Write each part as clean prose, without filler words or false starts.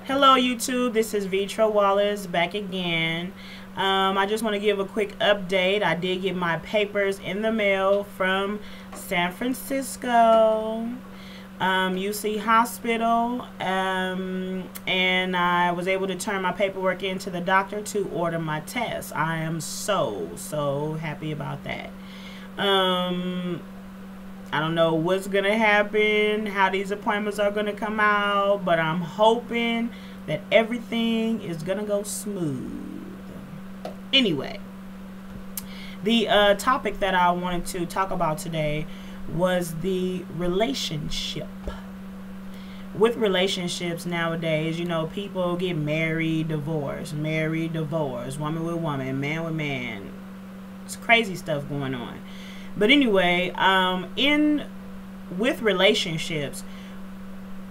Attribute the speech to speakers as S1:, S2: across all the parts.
S1: Hello YouTube, this is Vetra Wallace back again. I just want to give a quick update. I did get my papers in the mail from San Francisco UC Hospital, and I was able to turn my paperwork in to the doctor to order my test. I am so happy about that. I don't know what's gonna happen, how these appointments are gonna come out, but I'm hoping that everything is gonna go smooth. Anyway, the topic that I wanted to talk about today was the relationship. With relationships nowadays, you know, people get married, divorced, woman with woman, man with man. It's crazy stuff going on. But anyway, with relationships,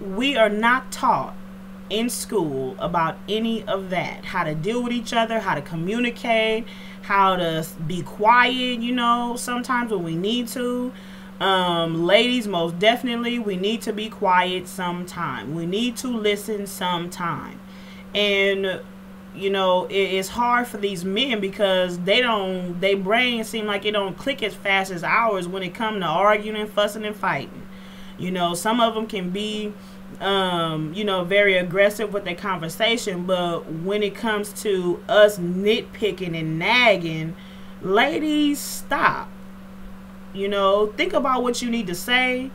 S1: we are not taught in school about any of that. How to deal with each other, how to communicate, how to be quiet, you know, sometimes when we need to. Ladies, most definitely, we need to be quiet sometime. We need to listen sometime. And you know, it's hard for these men because their brains seem like it don't click as fast as ours when it comes to arguing and fussing and fighting. You know, some of them can be, you know, very aggressive with their conversation, but when it comes to us nitpicking and nagging, ladies, stop. You know, think about what you need to say.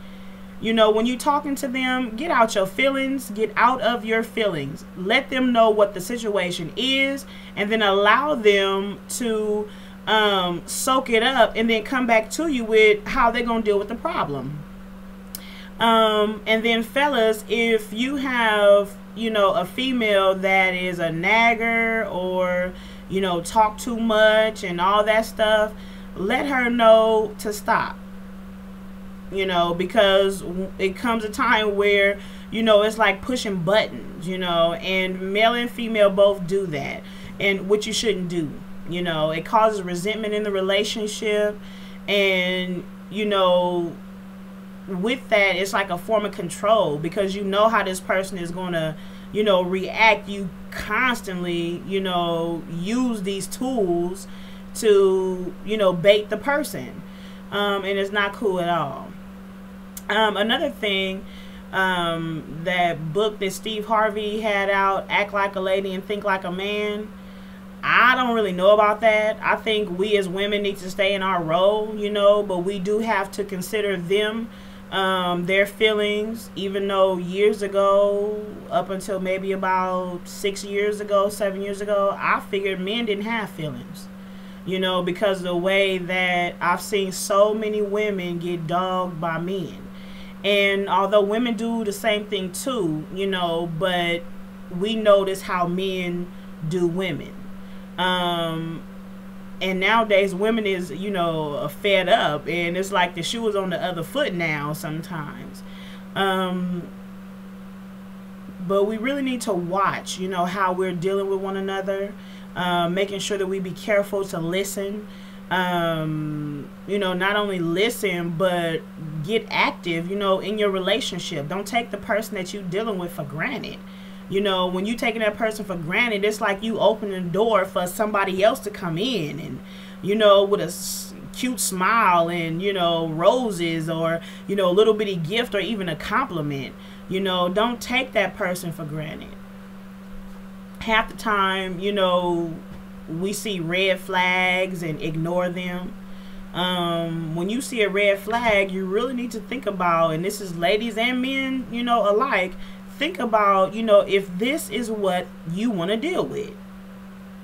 S1: You know, when you're talking to them, get out your feelings, get out of your feelings. Let them know what the situation is, and then allow them to soak it up and then come back to you with how they're going to deal with the problem. And then fellas, if you have, you know, a female that is a nagger or, you know, talk too much and all that stuff, let her know to stop. You know, because it comes a time where, you know, it's like pushing buttons, you know, and male and female both do that, and what you shouldn't do. You know, it causes resentment in the relationship, and, you know, with that, it's like a form of control because you know how this person is going to, you know, react. You constantly, you know, use these tools to, you know, bait the person, and it's not cool at all. Another thing, that book that Steve Harvey had out, Act Like a Lady and Think Like a Man, I don't really know about that. I think we as women need to stay in our role, you know, but we do have to consider them, their feelings, even though years ago, up until maybe about 6 years ago, 7 years ago, I figured men didn't have feelings. You know, because of the way that I've seen so many women get dogged by men. And although women do the same thing too, you know, but we notice how men do women. And nowadays women is, you know, fed up, and it's like the shoe is on the other foot now sometimes. But we really need to watch, you know, how we're dealing with one another, making sure that we be careful to listen. You know, not only listen, but get active, you know, in your relationship. Don't take the person that you're dealing with for granted. You know, when you taking that person for granted, it's like you opening the door for somebody else to come in and, you know, with a cute smile and, you know, roses or, you know, a little bitty gift or even a compliment. You know, don't take that person for granted. Half the time, you know, we see red flags and ignore them. When you see a red flag, you really need to think about, and this is ladies and men, you know, alike, think about, you know, if this is what you want to deal with.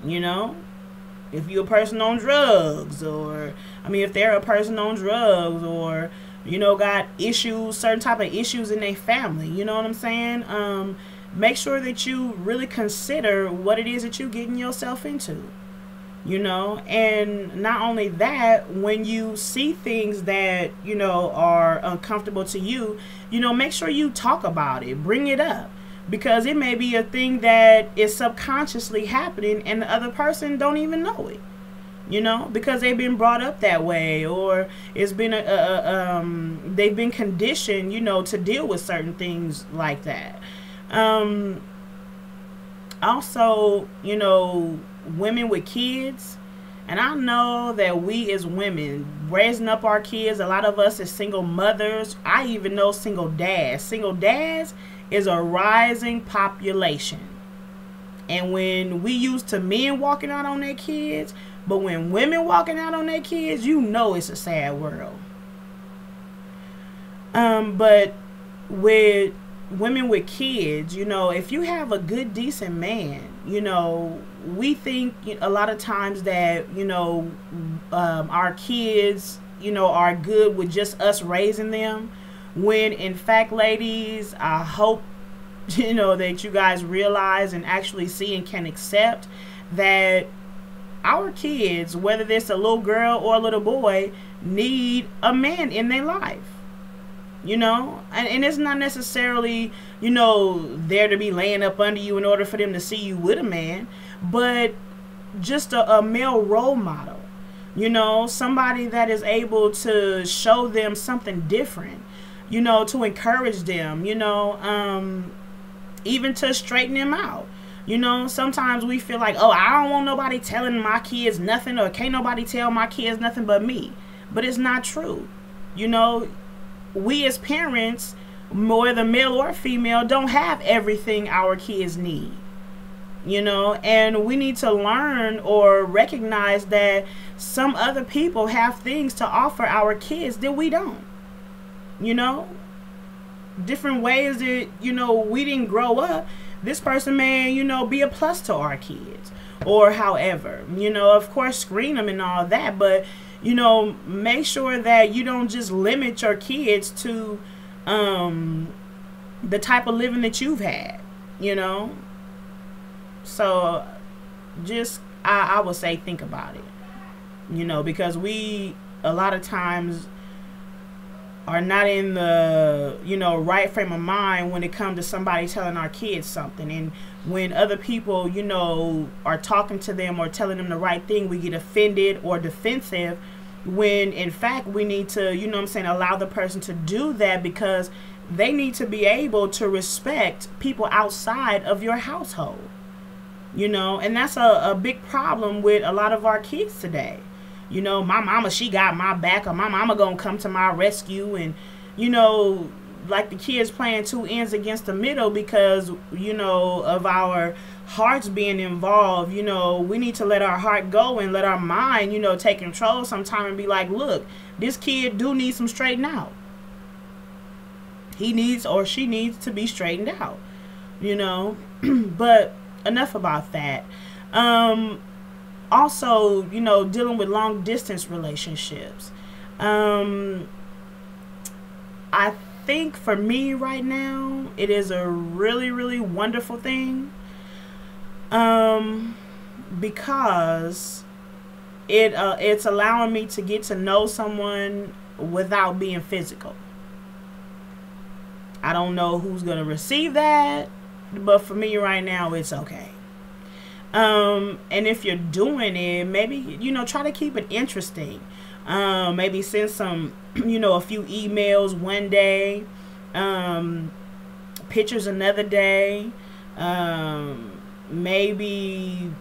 S1: You know, if you're a person on drugs, or, I mean, if they're a person on drugs, or, you know, got issues, certain type of issues in their family, you know what I'm saying? Make sure that you really consider what it is that you're getting yourself into. You know, and not only that, when you see things that, you know, are uncomfortable to you, you know, make sure you talk about it, bring it up, because it may be a thing that is subconsciously happening and the other person don't even know it, you know, because they've been brought up that way, or it's been they've been conditioned, you know, to deal with certain things like that. Also, you know, women with kids. And I know that we as women, raising up our kids, a lot of us as single mothers, I even know single dads. Single dads is a rising population. And when we used to men walking out on their kids, but when women walking out on their kids, you know it's a sad world. But with women with kids, you know, if you have a good, decent man, you know, we think a lot of times that, you know, our kids, you know, are good with just us raising them. When in fact, ladies, I hope, you know, that you guys realize and actually see and can accept that our kids, whether it's a little girl or a little boy, need a man in their life. You know, and it's not necessarily, you know, there to be laying up under you in order for them to see you with a man, but just a male role model, you know, somebody that is able to show them something different, you know, to encourage them, you know, even to straighten them out. You know, sometimes we feel like, oh, I don't want nobody telling my kids nothing, or can't nobody tell my kids nothing but me. But it's not true. You know, we as parents, whether male or female, don't have everything our kids need. You know, and we need to learn or recognize that some other people have things to offer our kids that we don't. You know, different ways that, you know, we didn't grow up. This person may, you know, be a plus to our kids, or however, you know, of course, screen them and all that, but, you know, make sure that you don't just limit your kids to the type of living that you've had, you know. So just, I would say, think about it, you know, because we a lot of times are not in the, you know, right frame of mind when it comes to somebody telling our kids something. And when other people, you know, are talking to them or telling them the right thing, we get offended or defensive, when in fact we need to, you know what I'm saying, allow the person to do that, because they need to be able to respect people outside of your household, you know. And that's a big problem with a lot of our kids today. You know, my mama, she got my back, or my mama gonna come to my rescue. And, you know, like the kids playing two ends against the middle because, you know, of our hearts being involved. You know, we need to let our heart go and let our mind, you know, take control sometime and be like, look, this kid do need some straighten out. He needs, or she needs to be straightened out, you know. But enough about that. Also, you know, dealing with long distance relationships. I think for me right now, it is a really, really wonderful thing. Because it's allowing me to get to know someone without being physical. I don't know who's going to receive that, but for me right now, it's okay. And if you're doing it, maybe, you know, try to keep it interesting. Maybe send some, you know, a few emails one day, pictures another day, maybe,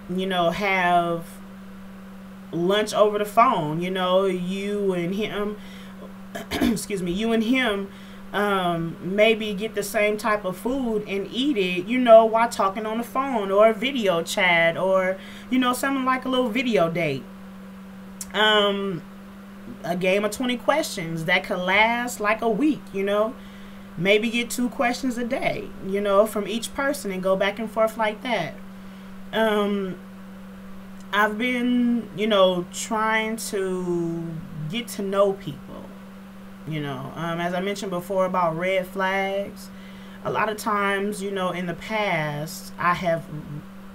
S1: you know, have lunch over the phone, you know, you and him, excuse me, you and him, maybe get the same type of food and eat it, you know, while talking on the phone, or a video chat, or, you know, something like a little video date. A game of 20 questions that could last like a week, you know. Maybe get 2 questions a day, you know, from each person, and go back and forth like that. I've been, you know, trying to get to know people. You know, as I mentioned before about red flags, a lot of times, you know, in the past, I have,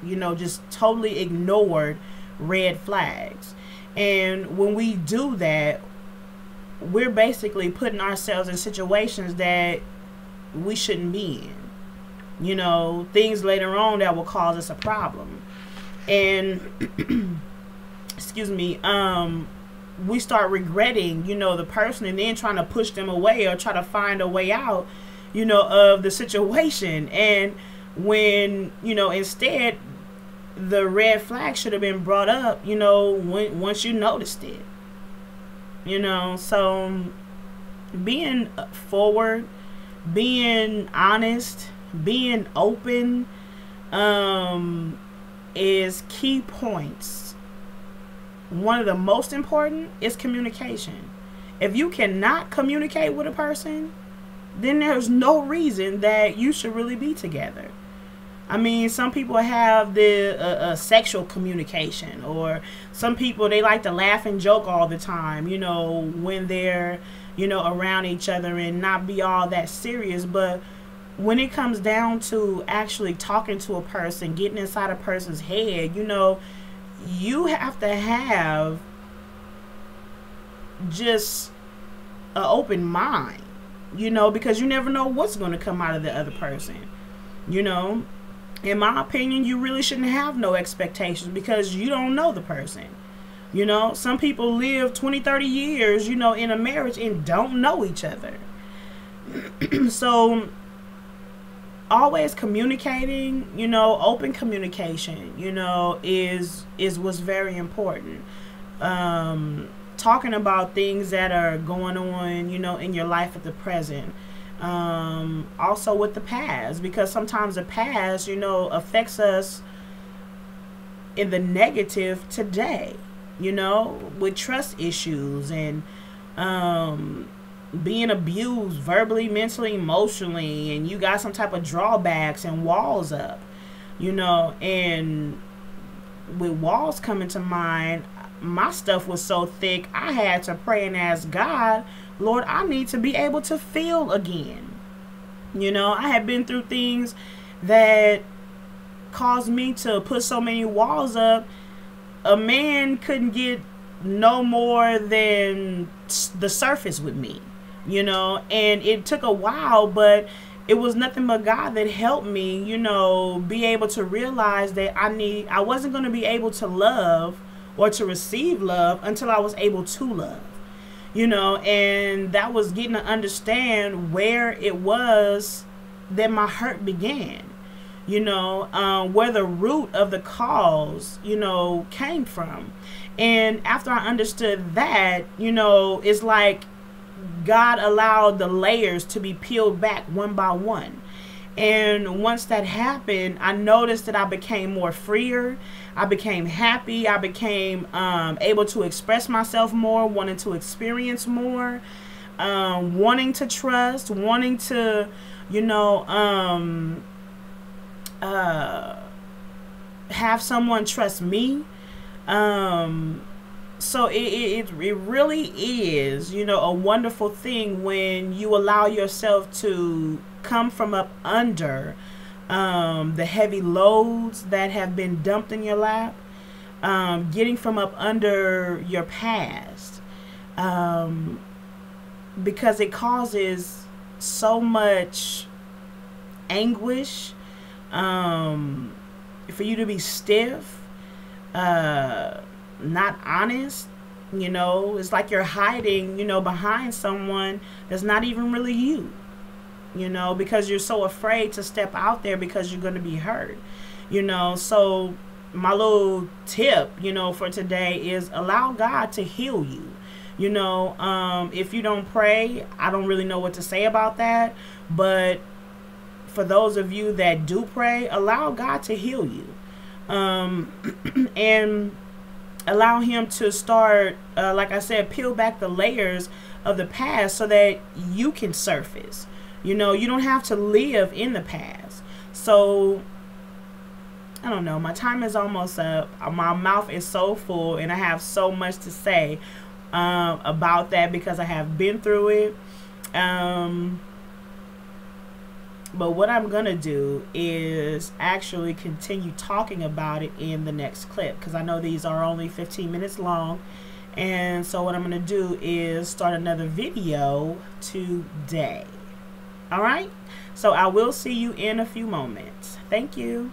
S1: you know, just totally ignored red flags. And when we do that, we're basically putting ourselves in situations that we shouldn't be in. You know, things later on that will cause us a problem. And, excuse me, we start regretting, you know, the person, and then trying to push them away or try to find a way out, you know, of the situation. And when, instead the red flag should have been brought up, once you noticed it. So being forward, being honest, being open, is key points. One of the most important is communication. If you cannot communicate with a person, then there's no reason that you should really be together. I mean, some people have the sexual communication, or some people, they like to laugh and joke all the time, when they're, around each other, and not be all that serious. But when it comes down to actually talking to a person, getting inside a person's head, you have to have just an open mind, because you never know what's going to come out of the other person. In my opinion, you really shouldn't have no expectations, because you don't know the person. Some people live 20, 30 years, in a marriage and don't know each other. So always communicating, open communication, was very important. Talking about things that are going on, in your life at the present. Also with the past, because sometimes the past, affects us in the negative today, with trust issues and being abused verbally, mentally, emotionally, and you got some type of drawbacks and walls up, and with walls coming to mind, my stuff was so thick, I had to pray and ask God, Lord, I need to be able to feel again. I had been through things that caused me to put so many walls up. A man couldn't get no more than the surface with me, and it took a while, but it was nothing but God that helped me, be able to realize that I wasn't going to be able to love or to receive love until I was able to love. And that was getting to understand where it was that my hurt began, where the root of the cause, came from. And after I understood that, it's like God allowed the layers to be peeled back one by one. And once that happened, I noticed that I became more freer. I became happy. I became able to express myself more, wanting to experience more, wanting to trust, wanting to, have someone trust me. So it really is, a wonderful thing when you allow yourself to come from up under the heavy loads that have been dumped in your lap, getting from up under your past, because it causes so much anguish, for you to be stiff, not honest. It's like you're hiding, behind someone that's not even really you. Because you're so afraid to step out there because you're going to be hurt. So my little tip, for today is allow God to heal you. If you don't pray, I don't really know what to say about that. But for those of you that do pray, allow God to heal you. And allow him to start, like I said, peel back the layers of the past so that you can surface. You don't have to live in the past. So, I don't know. My time is almost up. My mouth is so full, and I have so much to say about that because I have been through it. But what I'm going to do is actually continue talking about it in the next clip, because I know these are only 15 minutes long. And so what I'm going to do is start another video today. All right, so I will see you in a few moments. Thank you.